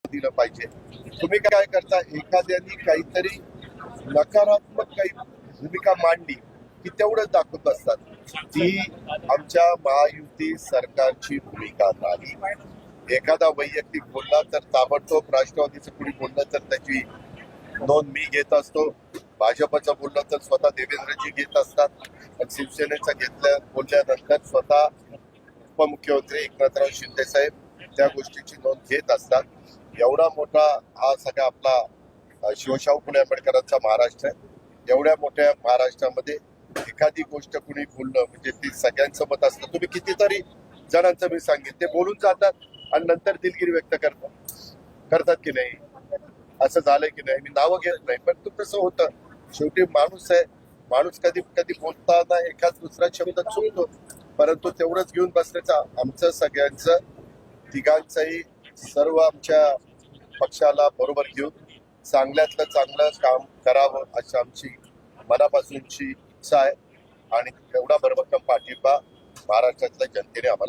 दिलं पाहिजे। तुम्ही काय करता, एखाद्याने काहीतरी नकारात्मक काही भूमिका मांडली की तेवढंच दाखवत असतात। ती आमच्या महायुती सरकारची भूमिका नाही। एखादा वैयक्तिक बोलला तर ताबडतोब राष्ट्रवादीचं कुणी बोललं तर त्याची नोंद मी घेत असतो। भाजपचं बोललं तर स्वतः देवेंद्रजी घेत असतात, पण शिवसेनेचं बोलल्यानंतर स्वतः उपमुख्यमंत्री एकनाथराव शिंदे साहेब त्या गोष्टीची नोंद घेत असतात। एवढा मोठा हा सगळा आपला शिवशाहू फुले आंबेडकरांचा महाराष्ट्र आहे। एवढ्या मोठ्या महाराष्ट्रामध्ये एखादी गोष्ट कुणी बोलणं म्हणजे ती सगळ्यांचं मत असतं। तुम्ही कितीतरी जणांचं मी सांगितलं, ते बोलून जातात आणि नंतर दिलगिरी व्यक्त करतात की नाही, असं झालंय की नाही। मी नावं घेत नाही, पण तू कसं होतं, शेवटी माणूस आहे। माणूस कधी कधी बोलताना एखाद दुसरा शब्द चुकतो, परंतु तेवढंच घेऊन बसण्याचं आमचं सगळ्यांचं तिघांचंही सर्व आमच्या पक्षाला बरोबर घेऊन चांगल्यातलं चांगलं काम करावं अशी आमची मनापासूनची इच्छा आहे। आणि एवढा भरभक्कम पाठिंबा महाराष्ट्रातल्या जनतेने आम्हाला